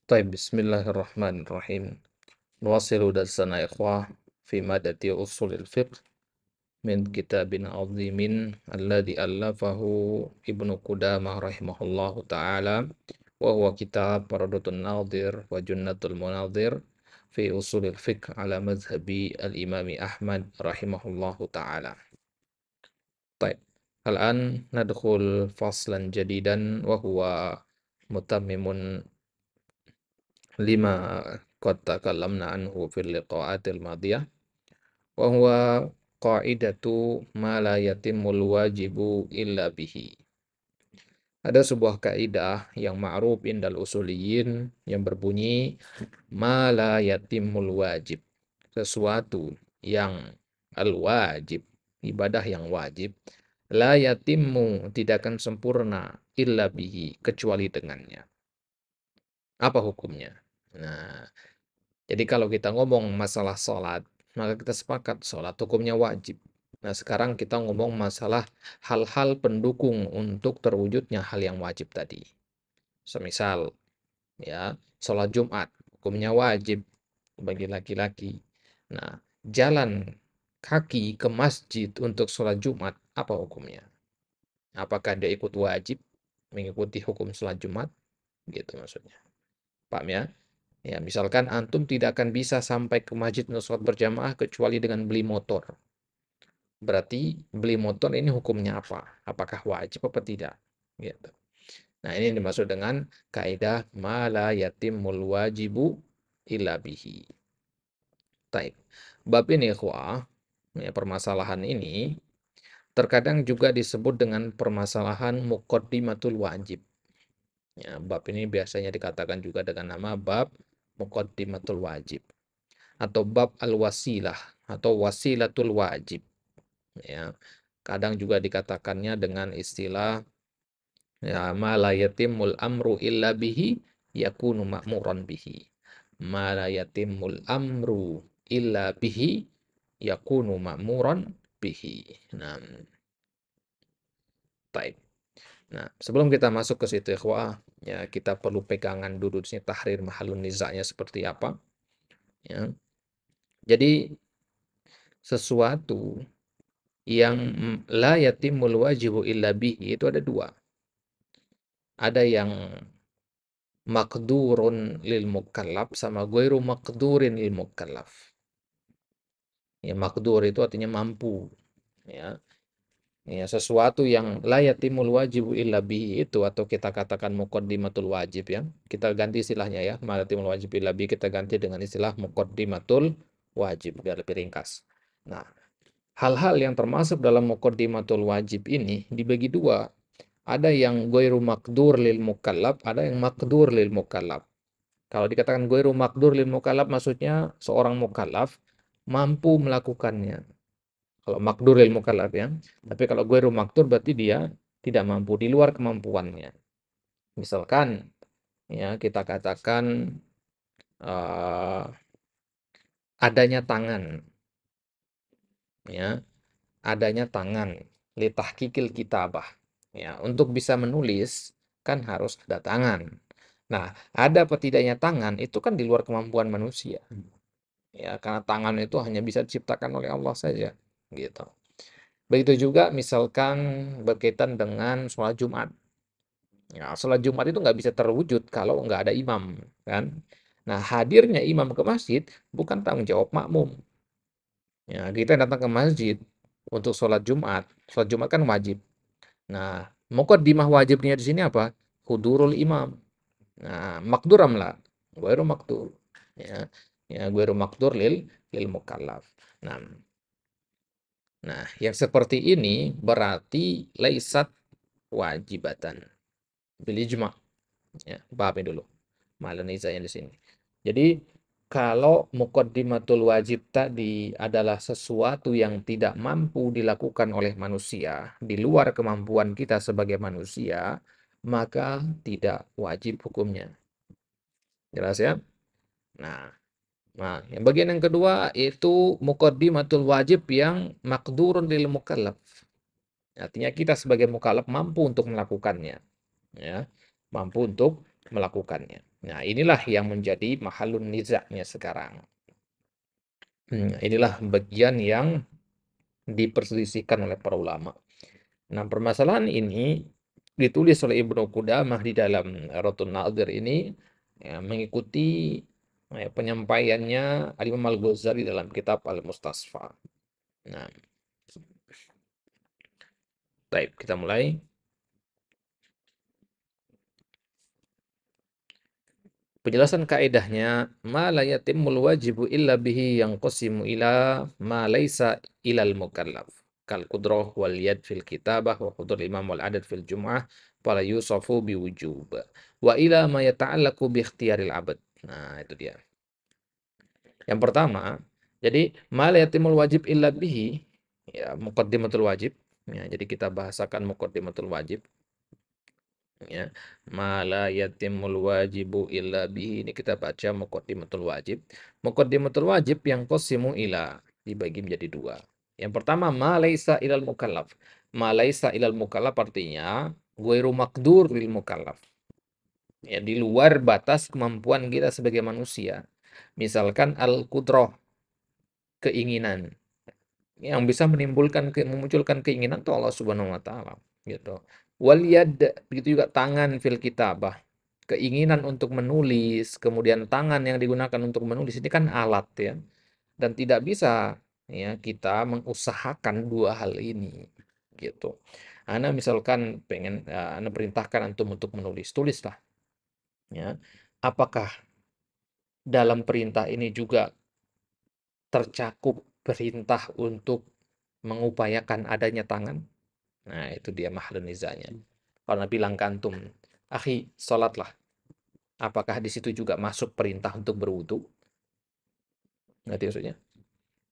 طيب بسم الله الرحمن الرحيم. نواصل درسنا يا إخوة في مادة أصول الفقه من كتاب عظيم الذي ألفه ابن قدامة رحمه الله تعالى، وهو كتاب روضة الناظر وجنة المناظر في أصول الفقه على مذهب الإمام أحمد رحمه الله تعالى. طيب الآن ندخل فصلا جديدا وهو متمم لما قد تكلمنا عنه في اللقاءات الماضية، وهو قاعدة ما لا يتم الواجب إلا به. Ada sebuah kaidah yang ma'ruf indal usuliyin yang berbunyi ma la yatimul wajib. Sesuatu yang al-wajib, ibadah yang wajib, la yatimmu, tidak akan sempurna illa bihi, kecuali dengannya. Apa hukumnya? Nah, jadi kalau kita ngomong masalah sholat, maka kita sepakat sholat hukumnya wajib. Nah, sekarang kita ngomong masalah hal-hal pendukung untuk terwujudnya hal yang wajib tadi. Semisal, ya, sholat Jumat hukumnya wajib bagi laki-laki. Nah, jalan kaki ke masjid untuk sholat Jumat, apa hukumnya? Apakah dia ikut wajib mengikuti hukum sholat Jumat? Gitu maksudnya. Paham ya? Ya, misalkan antum tidak akan bisa sampai ke masjid untuk sholat berjamaah kecuali dengan beli motor. Berarti beli motor ini hukumnya apa? Apakah wajib apa tidak? Gitu. Nah, ini dimaksud dengan kaidah ma la yatimul wajibu illa bihi. Taib. Bab ini ikhwah, ya, permasalahan ini terkadang juga disebut dengan permasalahan muqaddimatul wajib. Ya, bab ini biasanya dikatakan juga dengan nama bab muqaddimatul wajib atau bab al-wasilah atau wasilatul wajib, ya. Kadang juga dikatakannya dengan istilah ya ma la yatimul amru illa bihi yakunu ma'muran bihi. Ma la yatimul amru illa bihi yakunu ma'muran bihi. Nah, baik. Nah, sebelum kita masuk ke situ ikhwah, ya kita perlu pegangan dulu di sini tahrir mahalun nizaknya seperti apa, ya. Jadi sesuatu yang la yatimul wajibu illa bihi itu ada dua. Ada yang maqdurun lil mukallaf sama ghairu maqdurin lil mukallaf. Ya, maqdur itu artinya mampu, ya. Ya, sesuatu yang la yatimul wajibu illa bihi itu atau kita katakan muqaddimatul wajib, ya. Kita ganti istilahnya, ya. Ma yatimul wajib illa bihi kita ganti dengan istilah muqaddimatul wajib biar lebih ringkas. Nah, hal-hal yang termasuk dalam muqaddimatul wajib ini dibagi dua. Ada yang ghairu maqdur lil mukallaf, ada yang maqdur lil mukallaf. Kalau dikatakan ghairu maqdur lil mukallaf maksudnya seorang mukallaf mampu melakukannya. Kalau maqdur lil mukallaf, ya. Tapi kalau ghairu maqdur berarti dia tidak mampu, di luar kemampuannya. Misalkan, ya, kita katakan adanya tangan, ya. Adanya tangan litahqiqil kitabah, ya, untuk bisa menulis kan harus ada tangan. Nah, ada apa tidaknya tangan itu kan di luar kemampuan manusia, ya, karena tangan itu hanya bisa diciptakan oleh Allah saja, gitu. Begitu juga misalkan berkaitan dengan sholat Jumat, ya, sholat Jumat itu nggak bisa terwujud kalau nggak ada imam, kan. Nah, hadirnya imam ke masjid bukan tanggung jawab makmum. Ya, kita datang ke masjid untuk sholat Jumat kan wajib. Nah, muqaddimah wajibnya di sini apa? Hudurul imam. Nah, makdur amla, ghairu makdur. Ya, ya ghairu makdur lil mukallaf. Nah, nah, yang seperti ini berarti laisat wajibatan bil ijma'. Ya, pahamin dulu malanizanya di sini. Jadi kalau muqaddimatul wajib tadi adalah sesuatu yang tidak mampu dilakukan oleh manusia, di luar kemampuan kita sebagai manusia, maka tidak wajib hukumnya. Jelas, ya? Nah, yang bagian yang kedua itu muqaddimatul wajib yang maqdurun lil mukallaf. Artinya kita sebagai mukallaf mampu untuk melakukannya, ya. Mampu untuk melakukannya. Nah, inilah yang menjadi mahallun nizaknya sekarang. Inilah bagian yang diperselisihkan oleh para ulama. Nah, permasalahan ini ditulis oleh Ibnu Qudamah di dalam Raddun Nadhir ini, ya, mengikuti penyampaiannya Al-Imam Al-Ghazali dalam kitab Al-Mustasfa. Nah, baik, kita mulai. Penjelasan kaidahnya, ma la yatimul wajibu illa bihi yang qasimu ila ma laisa ilal mukallaf. Kal qudrah wal yad fil kitabah wa hudur imam wal adad fil jum'ah fala yusafu biwujub. Wa ila ma yata'allaku bi ikhtiyaril abad. Nah, itu dia. Yang pertama, jadi ma la yatimul wajib illa bihi, ya muqaddimatul wajib. Ya, jadi kita bahasakan muqaddimatul wajib, ya, ma la yatimul wajibu illa bihi, ini kita baca muqaddimatul wajib. Muqaddimatul wajib yang qasimu ila dibagi menjadi dua. Yang pertama, ma laisa ilal mukallaf. Ma laisa ilal mukallaf artinya ghairu maqdur lil mukallaf, ya, di luar batas kemampuan kita sebagai manusia. Misalkan al qudrah, keinginan, yang bisa memunculkan keinginan itu Allah Subhanahu wa taala, gitu. Wal yad, begitu juga tangan fil kitabah, keinginan untuk menulis, kemudian tangan yang digunakan untuk menulis ini kan alat, ya, dan tidak bisa, ya, kita mengusahakan dua hal ini, gitu. Ana misalkan pengen, Ana perintahkan antum untuk menulis, tulislah, ya. Apakah dalam perintah ini juga tercakup perintah untuk mengupayakan adanya tangan? Nah, itu dia mahallun nizanya. Kalau Nabi bilang ke antum, "Akhi, sholatlah." Apakah di situ juga masuk perintah untuk berwudu? Ngerti maksudnya?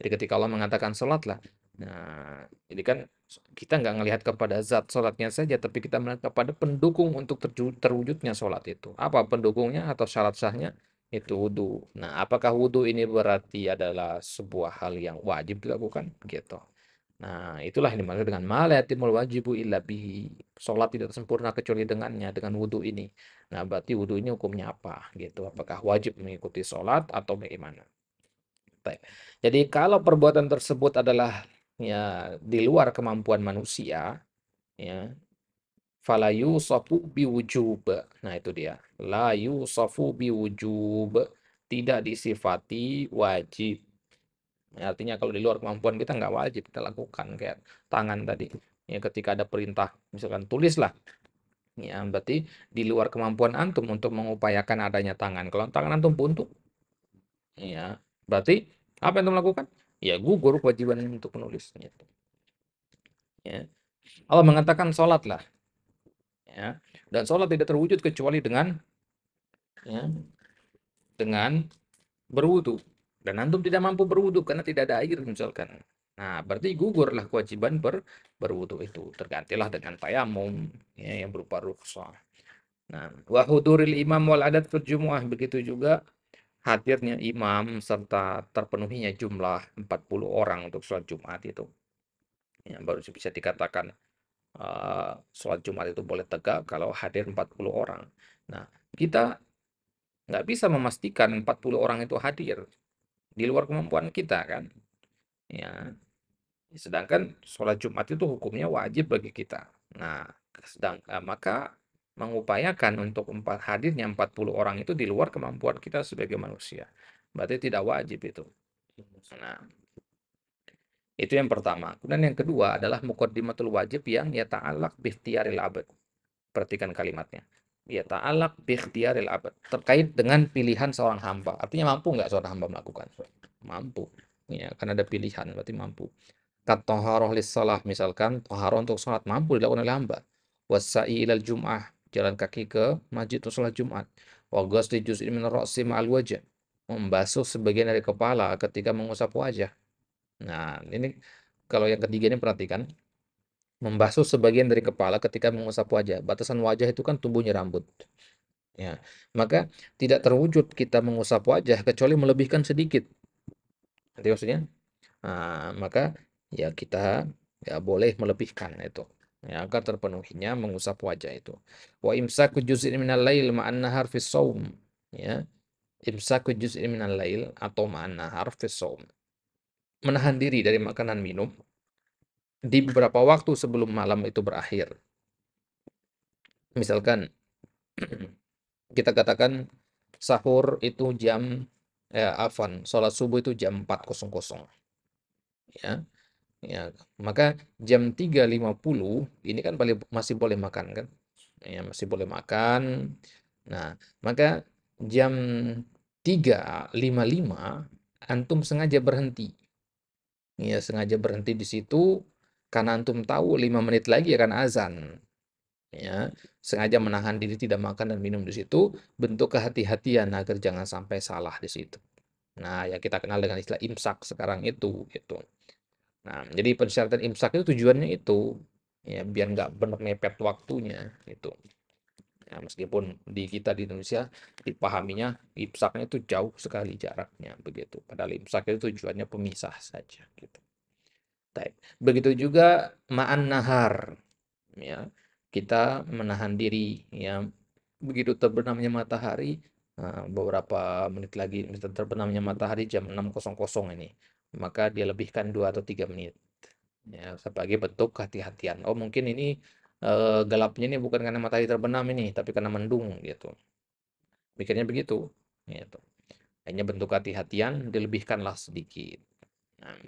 Jadi ketika Allah mengatakan sholatlah, nah, ini kan kita nggak ngelihat kepada zat sholatnya saja, tapi kita melihat kepada pendukung untuk terwujudnya sholat itu. Apa pendukungnya atau syarat sahnya? Itu wudu. Nah, apakah wudu ini berarti adalah sebuah hal yang wajib dilakukan? Gitu. Nah, itulah yang dimaksud dengan ma la yatimul wajibu illa bihi. Sholat tidak sempurna kecuali dengannya, dengan wudhu ini. Nah, berarti wudhu ini hukumnya apa? Gitu. Apakah wajib mengikuti sholat atau bagaimana? Baik. Jadi kalau perbuatan tersebut adalah, ya, di luar kemampuan manusia, ya, fala yusafu biwujub. Nah, itu dia. La yusafu biwujub. Tidak disifati wajib. Ya, artinya kalau di luar kemampuan kita nggak wajib kita lakukan, kayak tangan tadi. Ya, ketika ada perintah, misalkan tulislah. Ya, berarti di luar kemampuan antum untuk mengupayakan adanya tangan. Kalau tangan antum buntu, ya, berarti apa yang antum lakukan? Ya, gugur kewajiban untuk menulis. Gitu. Ya. Allah mengatakan sholatlah. Ya. Dan sholat tidak terwujud kecuali ya, dengan berwudu. Dan antum tidak mampu berwudu karena tidak ada air misalkan. Nah, berarti gugurlah kewajiban berwudu itu. Tergantilah dengan tayamum, ya, yang berupa rukhsah. Nah, wa huduril imam wal adat fil jumu'ah, begitu juga hadirnya imam serta terpenuhinya jumlah 40 orang untuk sholat Jumat itu. Ya, baru bisa dikatakan sholat Jumat itu boleh tegak kalau hadir 40 orang. Nah, kita nggak bisa memastikan 40 orang itu hadir, di luar kemampuan kita kan. Ya, sedangkan sholat Jumat itu hukumnya wajib bagi kita. Nah, maka mengupayakan untuk hadirnya 40 orang itu di luar kemampuan kita sebagai manusia. Berarti tidak wajib itu. Nah, itu yang pertama. Kemudian yang kedua adalah muqaddimatul wajib yang yata'allaq bikhtiyaril abad. Perhatikan kalimatnya. Yata'allaq bikhtiyaril abad. Terkait dengan pilihan seorang hamba. Artinya mampu nggak seorang hamba melakukan? Mampu. Ya, karena ada pilihan, berarti mampu. Kat toharoh salah, misalkan toharoh untuk sholat mampu dilakukan oleh hamba. Wasa'i ilal jum'ah, jalan kaki ke masjid untuk sholat Jumat. Wa ghusli juz'in min ra'si ma'al wajah, membasuh sebagian dari kepala ketika mengusap wajah. Nah, ini kalau yang ketiga ini perhatikan, membasuh sebagian dari kepala ketika mengusap wajah. Batasan wajah itu kan tumbuhnya rambut. Ya, maka tidak terwujud kita mengusap wajah kecuali melebihkan sedikit. Nanti maksudnya, maka ya kita ya boleh melebihkan itu. Ya, agar terpenuhinya mengusap wajah itu. Wa imsaku juz'in minal lail ma'an nahar fi shaum. ya, imsaku juz'in minal lail atau ma'an nahar fi shaum. Menahan diri dari makanan minum di beberapa waktu sebelum malam itu berakhir. Misalkan kita katakan sahur itu sholat subuh itu jam 4.00 ya. Ya, maka jam 3.50 ini kan masih boleh makan kan? Ya, masih boleh makan. Nah, maka jam 3.55 antum sengaja berhenti. Ya, sengaja berhenti di situ karena antum tahu 5 menit lagi akan azan. Ya, sengaja menahan diri tidak makan dan minum di situ bentuk kehati-hatian agar jangan sampai salah di situ. Nah, yang kita kenal dengan istilah imsak sekarang itu gitu. Nah, jadi persyaratan imsak itu tujuannya itu ya biar nggak benar mepet waktunya gitu. Ya, meskipun di kita di Indonesia dipahaminya imsaknya itu jauh sekali jaraknya begitu. Padahal imsak itu tujuannya pemisah saja gitu. Baik. Begitu juga ma'an nahar ya. Kita menahan diri ya. Begitu terbenamnya matahari beberapa menit lagi terbenamnya matahari jam 6.00 ini. Maka dia lebihkan 2 atau 3 menit ya sebagai bentuk kehati-hatian. Oh, mungkin ini gelapnya ini bukan karena matahari terbenam ini, tapi karena mendung gitu. Mikirnya begitu. Gitu. Hanya bentuk hati-hatian dilebihkanlah sedikit. Nah,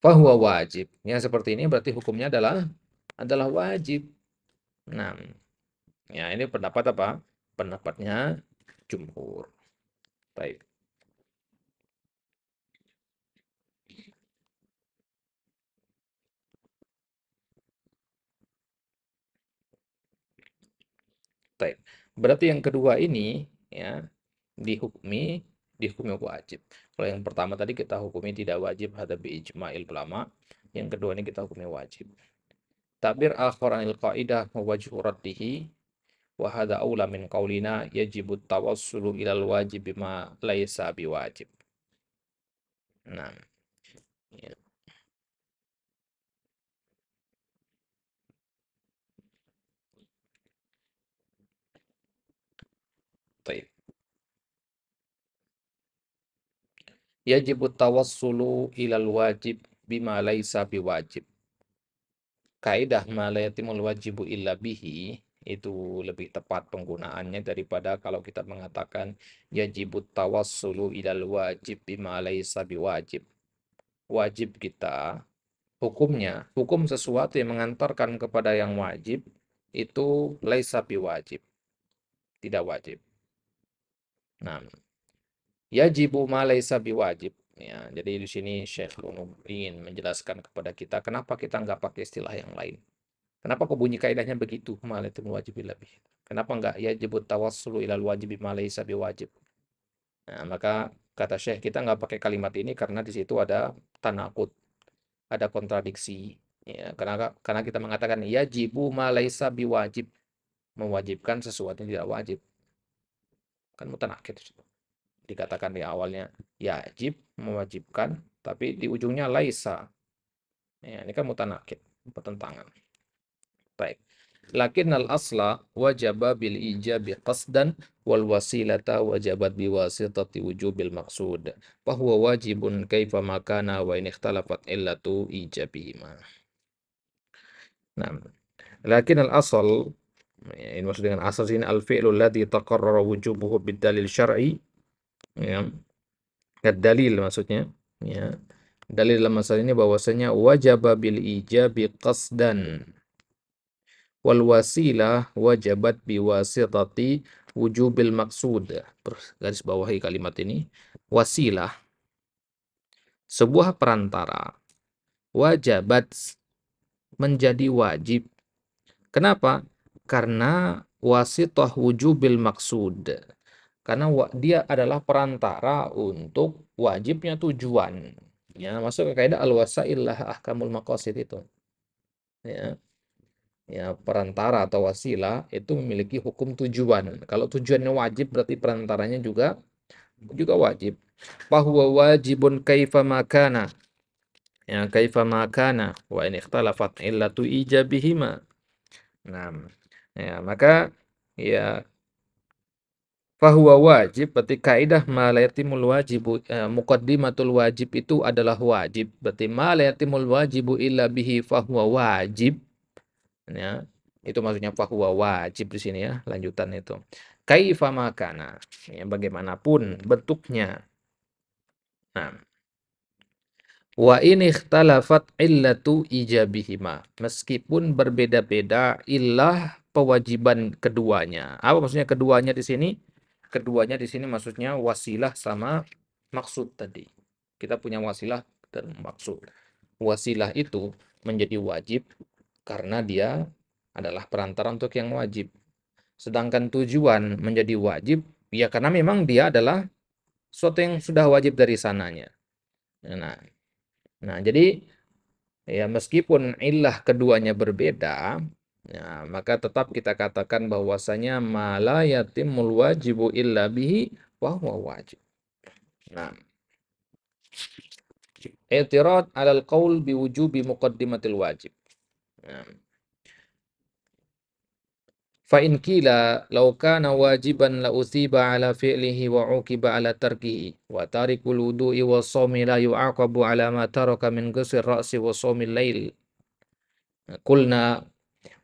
fahuwa wajib. Ya seperti ini berarti hukumnya adalah wajib. Nah, ya ini pendapat apa? Pendapatnya jumhur. Baik. Baik. Berarti yang kedua ini ya dihukumi dihukumi wajib. Kalau yang pertama tadi kita hukumi tidak wajib hadza bi ijma'il ulama. Yang kedua ini kita hukumi wajib. Takbir akhir anil qaidah wa wajhu raddihi wa hadza aula min qaulina yajibu tawassulu ilal wajib bima laisa biwajib. Nah, ya. Baik. Yajibu tawassulu ilal wajib bima laisa biwajib. Kaidah ma la yatimul wajibu illa bihi itu lebih tepat penggunaannya daripada kalau kita mengatakan yajibut tawassulu ilal wajib bima laisa biwajib. Wajib kita hukum sesuatu yang mengantarkan kepada yang wajib itu laisa biwajib, tidak wajib. Nah, yajibu ma laisa biwajib. Ya, jadi di sini Syekh Lunum ingin menjelaskan kepada kita kenapa kita nggak pakai istilah yang lain. Kenapa kok bunyi kaidahnya begitu? Malatul wajib lebih. Kenapa enggak ya jebut tawassulu ilal wajib malaysa biwajib? Nah, maka kata Syekh kita enggak pakai kalimat ini karena di situ ada tanakut, ada kontradiksi. Ya, karena kita mengatakan yajibu malaysa biwajib, mewajibkan sesuatu yang tidak wajib. Kan mutanakid. Dikatakan di awalnya yajib, mewajibkan, tapi di ujungnya laisa. Ya, ini kan mutanakid, pertentangan. Baik. Lakinnal asla wajaba bil ijabi qasdan wal wasilata wajabat biwasitati wujubil maqsud. Fahuwa wajibun kaifa makana wa in ikhtalafat illatu ijabihima. Nah, lakinnal asal ya, ini maksud dengan asal sini al fi'lu alladhi taqarrara wujubuhu bid dalil syar'i ya. Dalil maksudnya ya. Dalil dalam masalah ini bahwasanya wajaba bil ijabi qasdan wal wasilah wajabat biwasitati wujubil maksud. Garis bawahi kalimat ini. Wasilah, sebuah perantara, wajabat, menjadi wajib. Kenapa? Karena wasitah wujubil maksud. Karena dia adalah perantara untuk wajibnya tujuan. Ya, masuk ke kaidah al-wasail lah ahkamul maqasid itu. Ya. Ya, perantara atau wasilah itu memiliki hukum tujuan. Kalau tujuannya wajib berarti perantaranya juga wajib. Bahwa wajibun kaifa makana. Ya, kaifa makana wa in ikhtalafat illatu ijabihima. Nah, ya, maka ya Fahuwa wajib, berarti kaidah ma la yatimul wajibu, muqaddimatul wajib itu adalah wajib. Berarti ma la yatimul wajibu illa bihi fahuwa wajib. Ya, itu maksudnya fahuwa wajib di sini ya, lanjutan itu. Kaifa makana, ya, bagaimanapun bentuknya. Nah, wa in ikhtalafat illatu ijabihima. Meskipun berbeda-beda ilah pewajiban keduanya. Apa maksudnya keduanya di sini? Keduanya di sini maksudnya wasilah sama maksud tadi. Kita punya wasilah dan maksud. Wasilah itu menjadi wajib karena dia adalah perantara untuk yang wajib. Sedangkan tujuan menjadi wajib ya karena memang dia adalah sesuatu yang sudah wajib dari sananya. Nah, nah jadi ya meskipun ilah keduanya berbeda, ya, maka tetap kita katakan bahwasanya mala yatimul wajibu illa bihi wa huwa wajib. Nah, i'tirad 'alal qaul biwujubi muqaddimatil wajib. Nah, fa in qila law kana wajiban la uthiba 'ala fi'lihi wa 'uqiba 'ala tarkihi wa tarikul wudu'i was shaumi la yu'aqabu 'ala ma taraka min ghusl ra'si wa shaumil lail. Qulna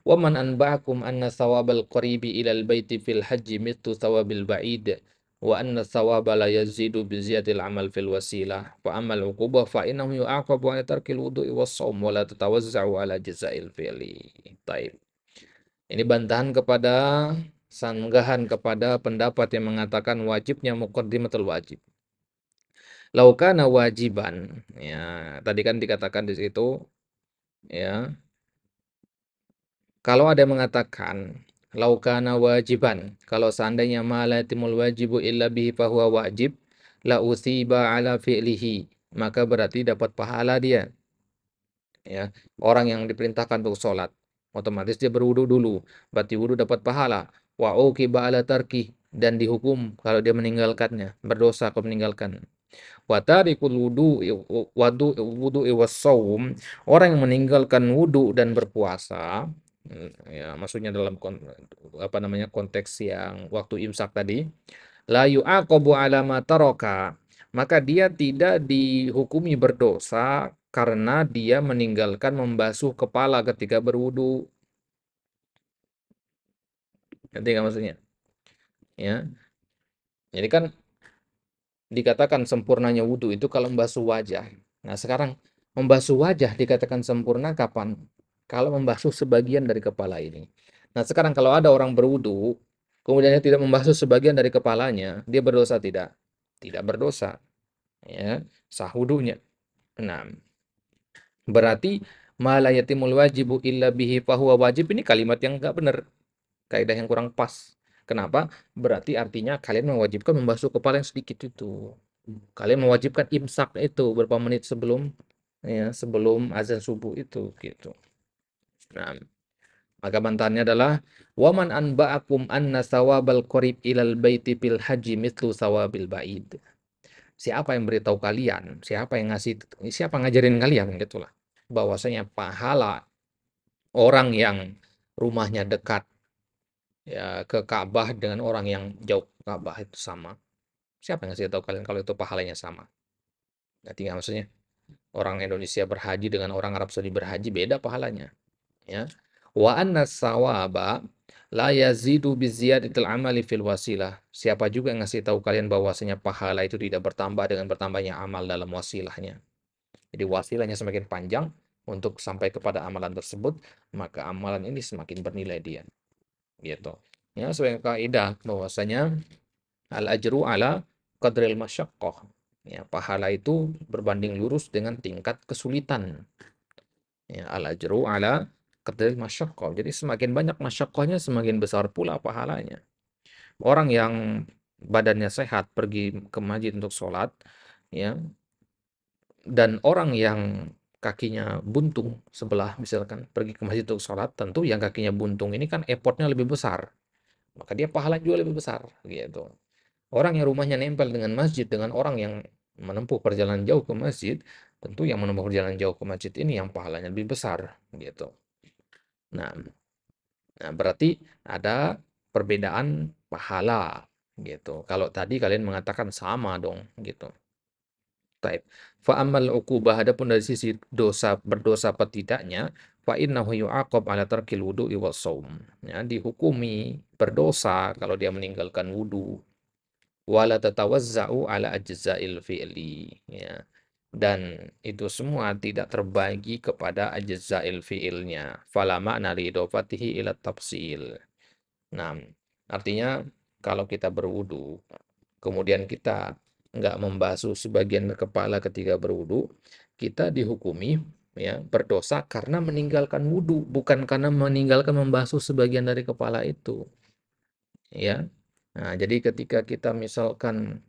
wa man anba'akum anna thawabal qaribi ilal baiti fil haji mithlu thawabil ba'id wa anna thawaba la yazidu bi ziyadil amal fil wasilah fa amal uqubah fa innahu yu'aqabu ala tarkil wudu'i was shaum wa la tatawazza'u ala jazail fi'li. Taib. Ini bantahan kepada sanggahan kepada pendapat yang mengatakan wajibnya muqaddimatul wajib. Laukana wajiban, ya tadi kan dikatakan di situ, ya kalau ada yang mengatakan laukana wajiban, kalau seandainya ma la yatimul wajibu illa bihi fahuwa wajib, la usiba ala fi'lihi, maka berarti dapat pahala dia. Ya, orang yang diperintahkan untuk sholat, otomatis dia berwudu dulu, berarti wudu dapat pahala. Wa uqiba ala tarki, dan dihukum kalau dia meninggalkannya, berdosa kalau meninggalkan. Wa tarikul wudu was-shaum, orang yang meninggalkan wudu dan berpuasa, ya maksudnya dalam apa namanya konteks yang waktu imsak tadi, la yu'aqabu ala ma taraka, maka dia tidak dihukumi berdosa karena dia meninggalkan membasuh kepala ketika berwudu. Ngerti nggak maksudnya? Ya. Jadi kan dikatakan sempurnanya wudu itu kalau membasuh wajah. Nah, sekarang membasuh wajah dikatakan sempurna kapan? Kalau membasuh sebagian dari kepala ini. Nah, sekarang kalau ada orang berwudu, kemudian dia tidak membasuh sebagian dari kepalanya, dia berdosa tidak? Tidak berdosa. Ya, sah wudunya. Nah, berarti ma la yatimul wajibu illa bihi fahuwa wajib ini kalimat yang enggak benar. Kaidah yang kurang pas. Kenapa? Berarti artinya kalian mewajibkan membasuh kepala yang sedikit itu. Kalian mewajibkan imsak itu beberapa menit sebelum ya, sebelum azan subuh itu gitu. Nah, maka bantahannya adalah waman anba'akum anna sawabal qarib ilal baiti fil haji mithlu sawabil ba'id. Siapa yang beritahu kalian? Siapa ngajarin kalian gitulah. Bahwasanya pahala orang yang rumahnya dekat ya ke Ka'bah dengan orang yang jauh ke Ka'bah itu sama. Siapa yang ngasih tahu kalian kalau itu pahalanya sama? Ngerti nggak maksudnya? Orang Indonesia berhaji dengan orang Arab Saudi berhaji beda pahalanya. Ya. Wa anna sawaba la yazidu bi ziyadatil amali fil wasilah. Siapa juga yang ngasih tahu kalian bahwasanya pahala itu tidak bertambah dengan bertambahnya amal dalam wasilahnya. Jadi wasilahnya semakin panjang untuk sampai kepada amalan tersebut, maka amalan ini semakin bernilai dia. Gitu. Ya, sebagai kaidah bahwasanya al ajru ala qadril masyaqqah. Ya, pahala itu berbanding lurus dengan tingkat kesulitan. Ya, al ajru ala qadril masyaqqah. Jadi semakin banyak masyaqqahnya semakin besar pula pahalanya. Orang yang badannya sehat pergi ke masjid untuk sholat, ya, dan orang yang kakinya buntung sebelah misalkan pergi ke masjid untuk sholat, tentu yang kakinya buntung ini kan effortnya lebih besar, maka dia pahala juga lebih besar gitu. Orang yang rumahnya nempel dengan masjid dengan orang yang menempuh perjalanan jauh ke masjid, tentu yang menempuh perjalanan jauh ke masjid ini yang pahalanya lebih besar gitu. Nah, nah berarti ada perbedaan pahala gitu. Kalau tadi kalian mengatakan sama dong, gitu. Taib. Fa ammal uqubah, adapun dari sisi dosa, berdosa apa tidaknya, fa innahu yu'aqab ala tarkil wudu'i was shaum. Ya, dihukumi berdosa kalau dia meninggalkan wudu, wala tatawazza'u ala ajza'il fi'li, ya. Dan itu semua tidak terbagi kepada ajza'il fi'ilnya. Fala ma'na li idofatihi ila tafsil. Nah, artinya kalau kita berwudu, kemudian kita nggak membasuh sebagian kepala ketika berwudu, kita dihukumi ya berdosa karena meninggalkan wudu, bukan karena meninggalkan membasuh sebagian dari kepala itu, ya. Nah, jadi ketika kita misalkan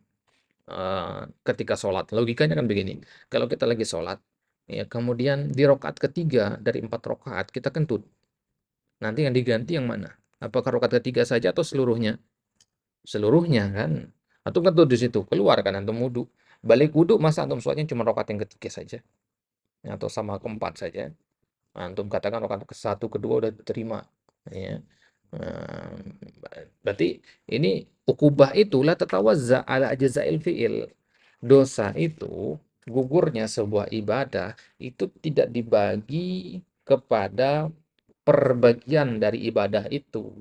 ketika sholat, logikanya kan begini, kalau kita lagi sholat, ya kemudian di rokaat ketiga dari 4 rokaat kita kentut, nanti yang diganti yang mana? Apakah rokaat ketiga saja atau seluruhnya? Seluruhnya kan. Antum kan tuh di situ, keluar kan antum wudu. Balik wudu masa antum sholatnya cuma rokaat yang ketiga saja atau sama keempat saja. Antum katakan rokaat ke satu, kedua udah diterima. Ya. Nah, berarti ini ukubah itulah tatawazza ala ajza'il fi'il. Dosa itu gugurnya sebuah ibadah itu tidak dibagi kepada perbagian dari ibadah itu,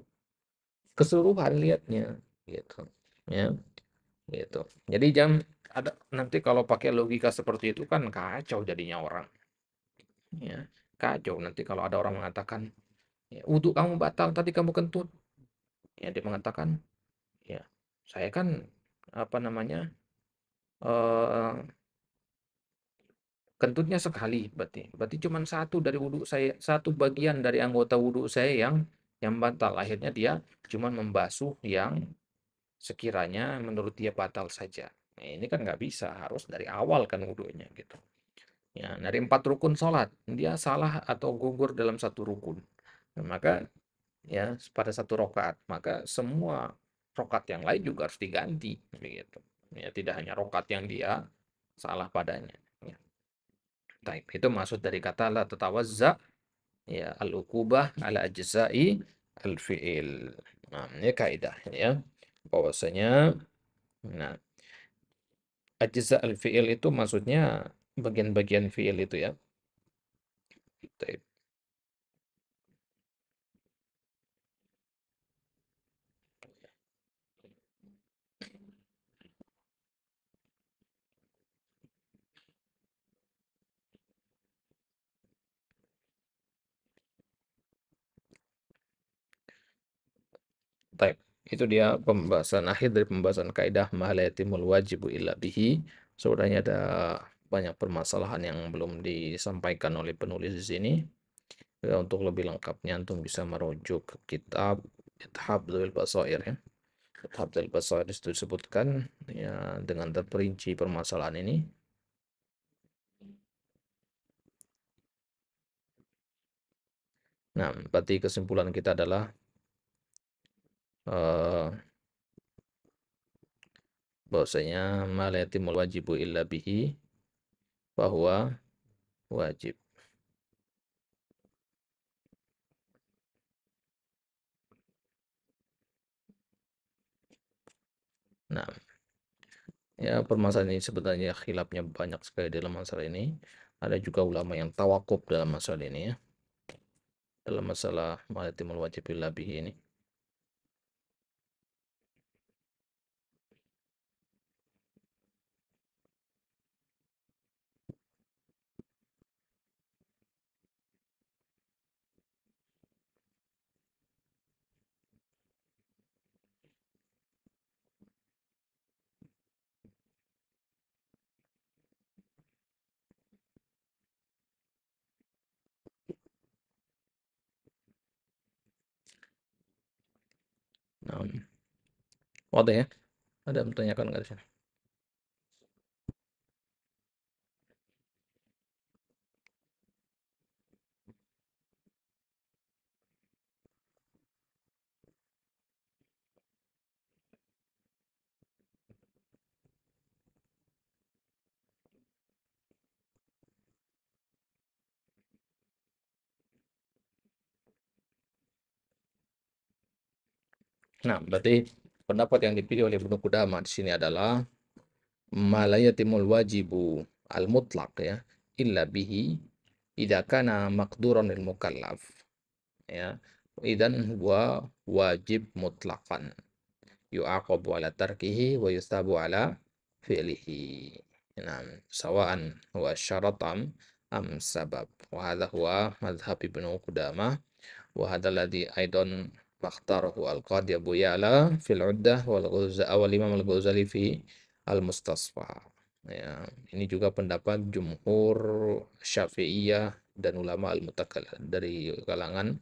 keseluruhan lihatnya gitu. Ya. Gitu. Jadi jam ada nanti kalau pakai logika seperti itu kan kacau jadinya orang. Ya, kacau nanti kalau ada orang mengatakan, ya, wudhu kamu batal tadi kamu kentut. Ya, dia mengatakan, ya, saya kan apa namanya eh kentutnya sekali berarti. Berarti cuma satu dari wudhu saya, satu bagian dari anggota wudhu saya yang batal. Akhirnya dia cuma membasuh yang sekiranya menurut dia batal saja. Nah, ini kan nggak bisa, harus dari awal kan wudhunya gitu. Ya, dari 4 rukun sholat, dia salah atau gugur dalam satu rukun. Nah, maka ya pada satu rokaat, maka semua rokaat yang lain juga harus diganti, begitu. Ya, tidak hanya rokaat yang dia salah padanya. Ya. Taib. Itu maksud dari kata la tatawazza ya al-uqubah ala ajza'i al-fi'il. Nah, ini kaidah ya. Bahwasanya nah ajza al-fi'il itu maksudnya bagian-bagian fi'il itu ya. Taib. Taib. Itu dia pembahasan akhir dari pembahasan kaidah ma la yatimul wajibu illa bihi. Sebenarnya ada banyak permasalahan yang belum disampaikan oleh penulis di sini. Ya, untuk lebih lengkapnya antum bisa merujuk ke kitab Ithab Dzul Basair ya. Ithab Dzul Basair itu disebutkan ya dengan terperinci permasalahan ini. Nah, berarti kesimpulan kita adalah eh, bahwasanya ma la yatimul wajibu illa bihi, bahwa wajib. Nah, ya, permasalahan ini sebenarnya khilafnya banyak sekali dalam masalah ini. Ada juga ulama yang tawakuf dalam masalah ini ya. Dalam masalah malatimul wajib bihi ini. Nah, wadah ya. Ada yang bertanyakan nggak di sini? Nah, berarti pendapat yang dipilih oleh Ibnu Qudamah di sini adalah ma la yatimul wajibu al-mutlaq ya illa bihi idza kana maqduran lil mukallaf ya idan huwa wajib mutlaqan yu'aqabu ala tarkihi wa yustabu ala fi'lihi. Nah, sawa'an huwa syaratam am sabab. Wa hadha huwa madhhab Ibnu Qudamah wa hadha alladhi aidan makhtarahu al-Qadhi Abu Ya'la fil Uddah wal Imam al-Ghazali fi al-Mustasfa. Ya, ini juga pendapat jumhur Syafi'iyah dan ulama al-mutakallim dari kalangan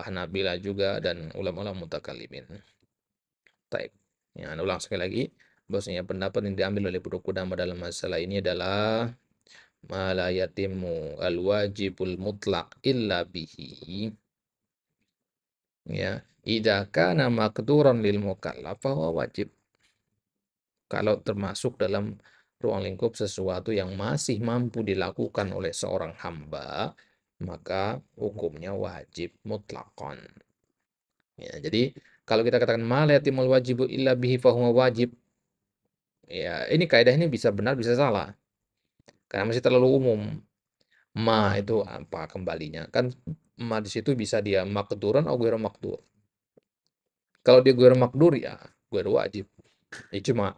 Hanabila juga dan ulama-ulama mutakallimin. Taib. Ya, Anda ulang sekali lagi. Bahwasanya pendapat yang diambil oleh Ibnu Qudamah dalam masalah ini adalah ma la yatimmu al-wajibul mutlaq illa bihi. Ya, idza kana maqduran lil mukallaf fahuwa wajib. Kalau termasuk dalam ruang lingkup sesuatu yang masih mampu dilakukan oleh seorang hamba, maka hukumnya wajib mutlakon. Ya, jadi kalau kita katakan ma la yatimul wajibu illa bihi fahuwa wajib, ya ini kaidah ini bisa benar bisa salah karena masih terlalu umum. Ma itu apa kembalinya? Kan ma di situ bisa dia makduran atau ghairu makdur. Kalau dia ghairu makdur ya ghairu wajib. Ijma.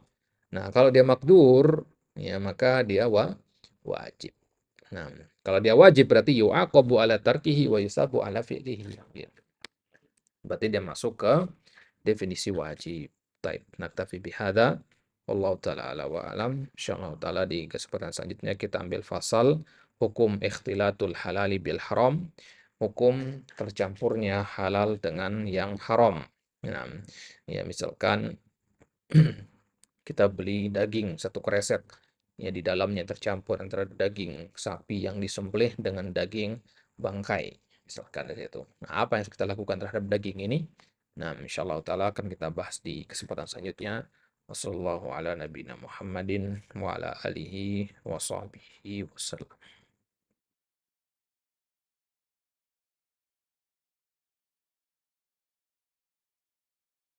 Nah, kalau dia makdur ya maka dia wajib. Nah, kalau dia wajib berarti yu'aqabu ala tarkihi wa yusabu ala fi'lihi. Gitu. Berarti dia masuk ke definisi wajib. Taib. Naktafi bihada. Wallahu ta'ala ala wa alam. Insyaallah ta'ala di kesempatan selanjutnya kita ambil fasal hukum ikhtilatul halali bil haram. Hukum tercampurnya halal dengan yang haram. Nah, ya misalkan kita beli daging satu kreset, ya di dalamnya tercampur antara daging sapi yang disembelih dengan daging bangkai, misalkan dari itu. Nah, apa yang kita lakukan terhadap daging ini? Nah, insyaallah taala akan kita bahas di kesempatan selanjutnya. Wassallallahu ala nabiyina Muhammadin wa ala alihi wa sahbihi wasallam.